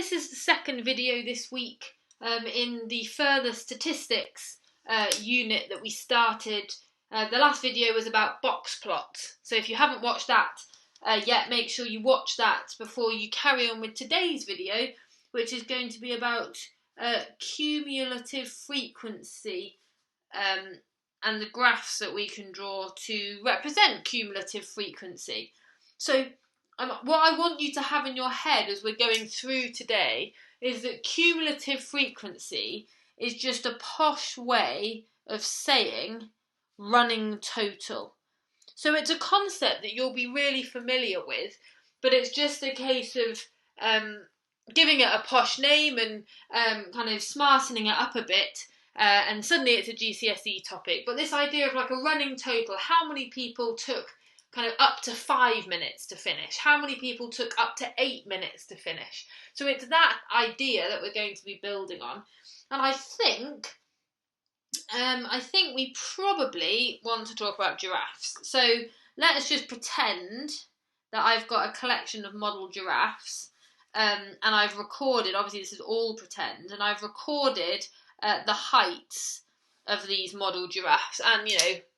this is the second video this week in the further statistics unit that we started. The last video was about box plots, so if you haven't watched that yet, make sure you watch that before you carry on with today's video, which is going to be about cumulative frequency and the graphs that we can draw to represent cumulative frequency. So what I want you to have in your head as we're going through today is that cumulative frequency is just a posh way of saying running total. So it's a concept that you'll be really familiar with, but it's just a case of giving it a posh name and kind of smartening it up a bit, and suddenly it's a GCSE topic. But this idea of like a running total, how many people took kind of up to 5 minutes to finish? How many people took up to 8 minutes to finish? So it's that idea that we're going to be building on. And I think we probably want to talk about giraffes. So let us just pretend that I've got a collection of model giraffes, and I've recorded, obviously this is all pretend, and I've recorded the heights of these model giraffes, and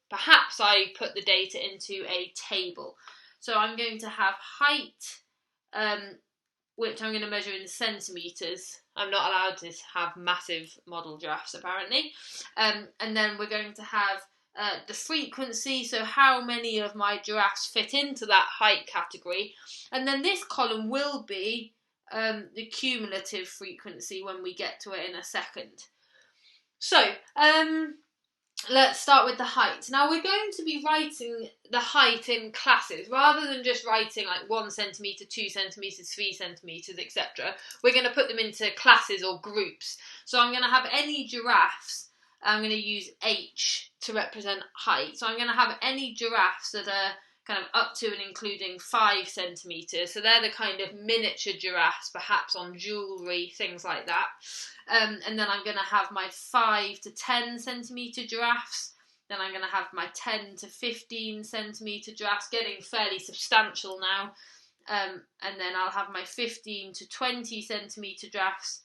perhaps I put the data into a table. So I'm going to have height, which I'm going to measure in centimetres. I'm not allowed to have massive model giraffes apparently. And then we're going to have the frequency, so how many of my giraffes fit into that height category. And then this column will be the cumulative frequency when we get to it in a second. So, let's start with the height. Now we're going to be writing the height in classes rather than just writing like 1 centimetre, 2 centimetres, 3 centimetres, etc. We're going to put them into classes or groups. So I'm going to have any giraffes, I'm going to use H to represent height. So I'm going to have any giraffes that are kind of up to and including 5 centimetres. So they're the kind of miniature giraffes, perhaps on jewellery, things like that. And then I'm going to have my 5 to 10 centimetre giraffes. Then I'm going to have my 10 to 15 centimetre giraffes, getting fairly substantial now. And then I'll have my 15 to 20 centimetre giraffes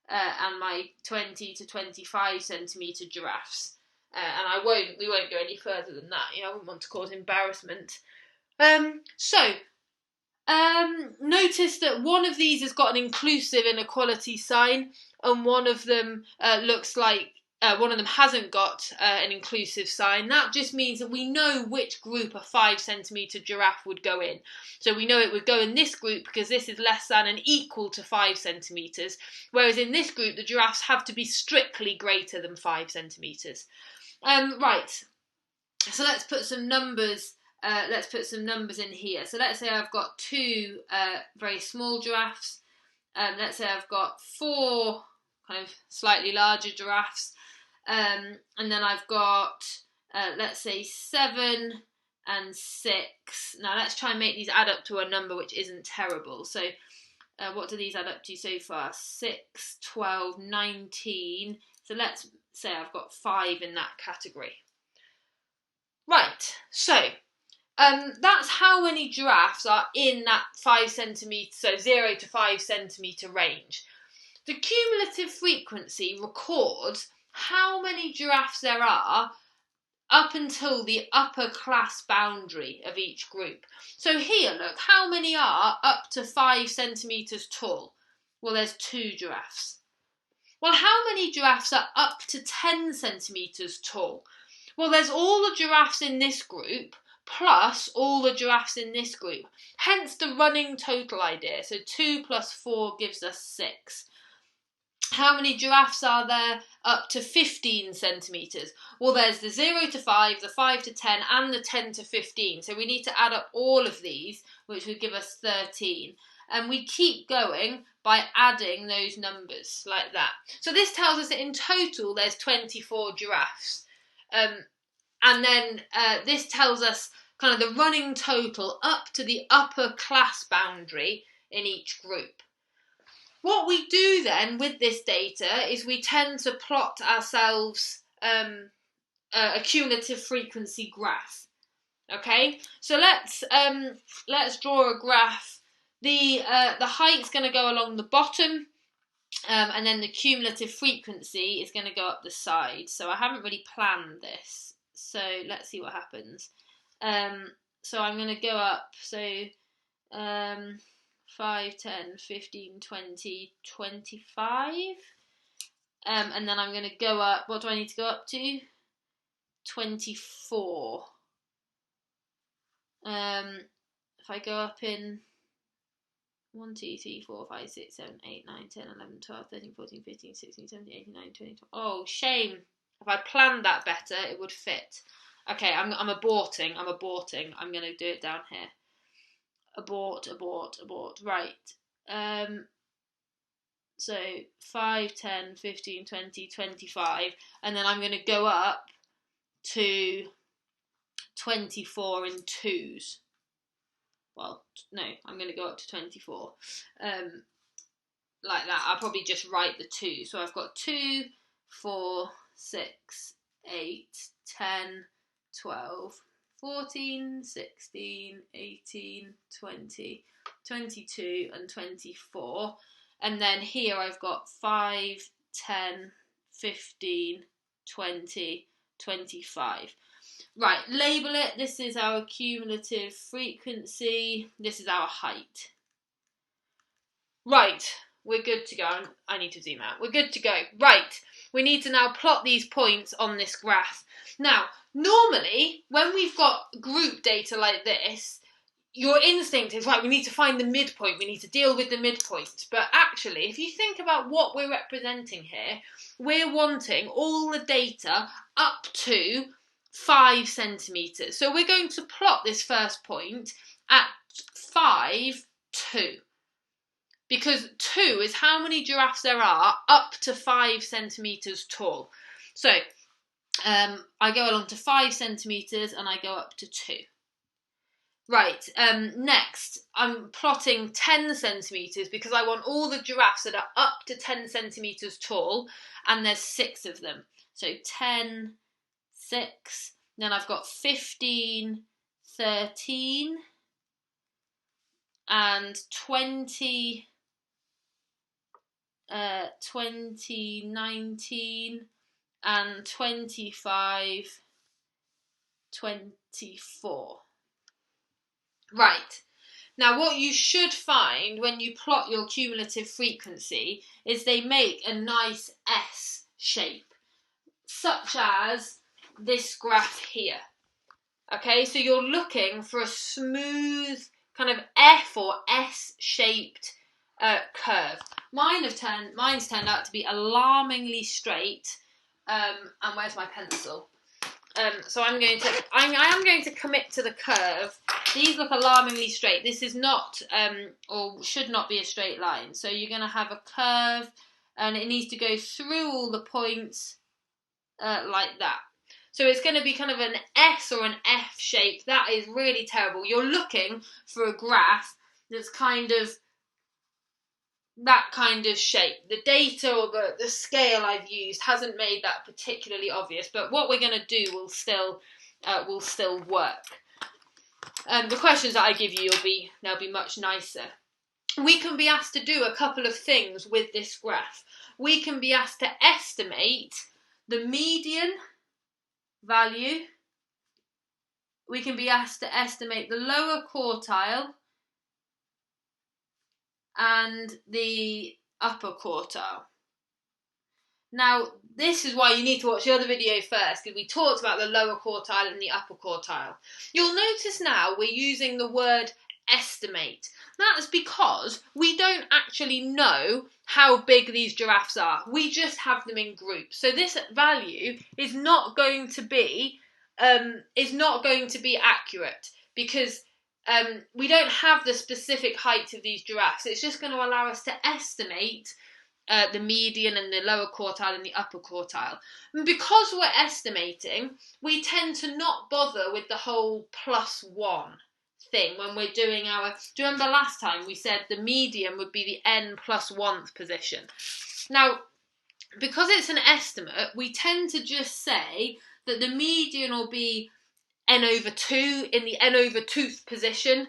and my 20 to 25 centimetre giraffes. And we won't go any further than that. I wouldn't want to cause embarrassment. Notice that one of these has got an inclusive inequality sign, and one of them looks like one of them hasn't got an inclusive sign. That just means that we know which group a 5 centimetre giraffe would go in. So we know it would go in this group because this is less than and equal to 5 centimetres, whereas in this group the giraffes have to be strictly greater than 5 centimetres. Right, so let's put some numbers. In here. So let's say I've got 2 very small giraffes. Let's say I've got 4 kind of slightly larger giraffes. And then I've got, let's say 7 and 6. Now let's try and make these add up to a number which isn't terrible. So what do these add up to so far? 6, 12, 19. So let's say I've got 5 in that category. Right, so that's how many giraffes are in that 5 centimetre, so 0 to 5 centimetre range. The cumulative frequency records how many giraffes there are up until the upper class boundary of each group. So here, look, how many are up to 5 centimetres tall? Well, there's 2 giraffes. Well, how many giraffes are up to 10 centimetres tall? Well, there's all the giraffes in this group plus all the giraffes in this group. Hence the running total idea. So 2 plus 4 gives us 6. How many giraffes are there up to 15 centimetres? Well, there's the 0 to 5, the 5 to 10 and the 10 to 15. So we need to add up all of these, which would give us 13. And we keep going by adding those numbers like that. So this tells us that in total there's 24 giraffes. And then this tells us kind of the running total up to the upper class boundary in each group. What we do then with this data is we tend to plot ourselves a cumulative frequency graph. Okay, so let's draw a graph The height's going to go along the bottom, and then the cumulative frequency is going to go up the side. So I haven't really planned this. So let's see what happens. So I'm going to go up. So 5, 10, 15, 20, 25. And then I'm going to go up. What do I need to go up to? 24. If I go up in 1, 2, 3, 4, 5, 6, 7, 8, 9, 10, 11, 12, 13, 14, 15, 16, 17, 18, 19, 20. Oh, shame. If I planned that better, it would fit. Okay, I'm aborting. I'm going to do it down here. Abort. Right. So 5, 10, 15, 20, 25. And then I'm going to go up to 24 in twos. Well, no, I'm going to go up to 24. Like that. I'll probably just write the 2. So I've got 2, 4, 6, 8, 10, 12, 14, 16, 18, 20, 22 and 24. And then here I've got 5, 10, 15, 20, 25. Right, label it. This is our cumulative frequency. This is our height. Right, we're good to go. I need to zoom out. We're good to go. Right, we need to now plot these points on this graph. Now, normally, when we've got group data like this, your instinct is, right, we need to find the midpoint. We need to deal with the midpoint. But actually, if you think about what we're representing here, we're wanting all the data up to 5 centimetres. So we're going to plot this first point at 5, 2. Because 2 is how many giraffes there are up to 5 centimetres tall. So I go along to 5 centimetres and I go up to 2. Right, next I'm plotting 10 centimetres because I want all the giraffes that are up to 10 centimetres tall, and there's 6 of them. So 10, 6, then I've got 15, 13, and 20, 19, and 25, 24. Right, now what you should find when you plot your cumulative frequency is they make a nice S shape, such as this graph here. Okay, so you're looking for a smooth kind of F or S-shaped curve. Mine's turned out to be alarmingly straight. And where's my pencil? So I am going to commit to the curve. These look alarmingly straight. This is not, or should not be, a straight line. So you're going to have a curve, and it needs to go through all the points like that. So it's going to be kind of an S or an F shape. That is really terrible. You're looking for a graph that's kind of that kind of shape. The data or the scale I've used hasn't made that particularly obvious, but what we're going to do will still work. The questions that I give you they'll be much nicer. We can be asked to do a couple of things with this graph. We can be asked to estimate the median value. We can be asked to estimate the lower quartile and the upper quartile. Now, this is why you need to watch the other video first, because we talked about the lower quartile and the upper quartile. You'll notice now we're using the word estimate. That's because we don't actually know how big these giraffes are. We just have them in groups. So this value is not going to be accurate, because we don't have the specific height of these giraffes. It's just going to allow us to estimate the median and the lower quartile and the upper quartile. And because we're estimating, we tend to not bother with the whole +1 thing when we're doing our... Do you remember last time we said the median would be the n+1th position? Now, because it's an estimate, we tend to just say that the median will be n/2 in the n/2th position.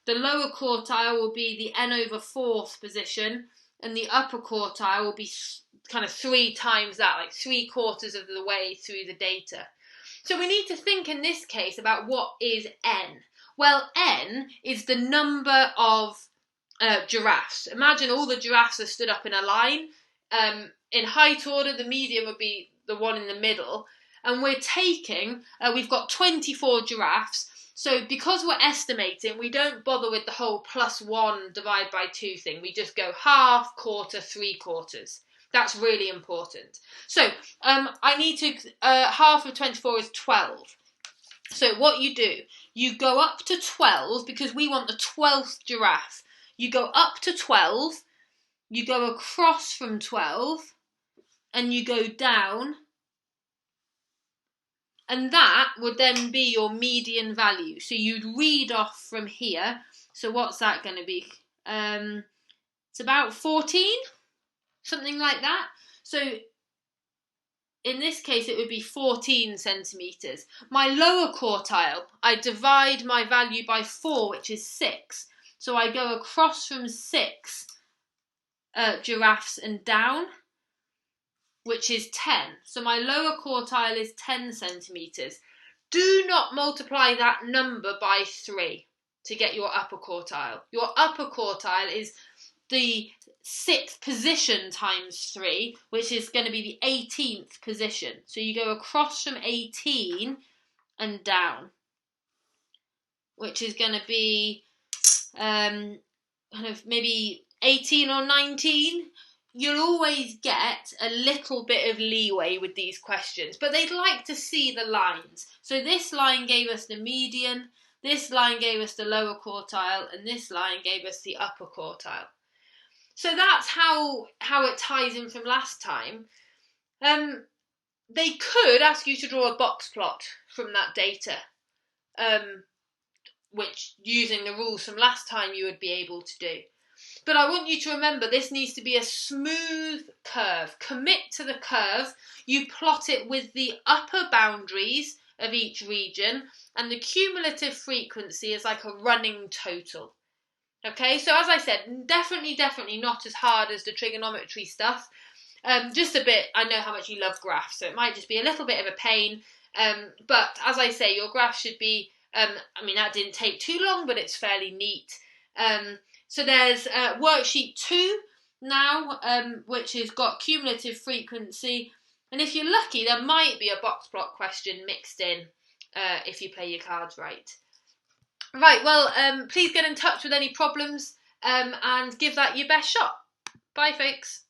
the lower quartile will be the n over 4th position, and the upper quartile will be kind of 3 times that, like 3/4 of the way through the data. So we need to think in this case about what is n. Well, n is the number of giraffes. Imagine all the giraffes are stood up in a line. In height order, the median would be the one in the middle. And we're taking, we've got 24 giraffes. So because we're estimating, we don't bother with the whole +1 divide by 2 thing. We just go half, quarter, 3/4. That's really important. So I need to, half of 24 is 12. So what you do, you go up to 12 because we want the 12th giraffe. You go up to 12, you go across from 12, and you go down. And that would then be your median value. So you'd read off from here. So what's that going to be? It's about 14, something like that. So in this case, it would be 14 centimetres. My lower quartile, I divide my value by 4, which is 6. So I go across from 6 giraffes and down, which is 10. So my lower quartile is 10 centimetres. Do not multiply that number by 3 to get your upper quartile. Your upper quartile is the 6th position times 3, which is going to be the 18th position. So you go across from 18 and down, which is going to be kind of maybe 18 or 19. You'll always get a little bit of leeway with these questions, but they'd like to see the lines. So this line gave us the median, this line gave us the lower quartile, and this line gave us the upper quartile. So that's how it ties in from last time. They could ask you to draw a box plot from that data, which using the rules from last time you would be able to do. But I want you to remember this needs to be a smooth curve. Commit to the curve. You plot it with the upper boundaries of each region, and the cumulative frequency is like a running total. Okay, so as I said, definitely not as hard as the trigonometry stuff. Just a bit, I know how much you love graphs, so it might just be a little bit of a pain. But as I say, your graph should be, I mean, that didn't take too long, but it's fairly neat. So there's worksheet 2 now, which has got cumulative frequency. And if you're lucky, there might be a box plot question mixed in if you play your cards right. Right, well, please get in touch with any problems and give that your best shot. Bye, folks.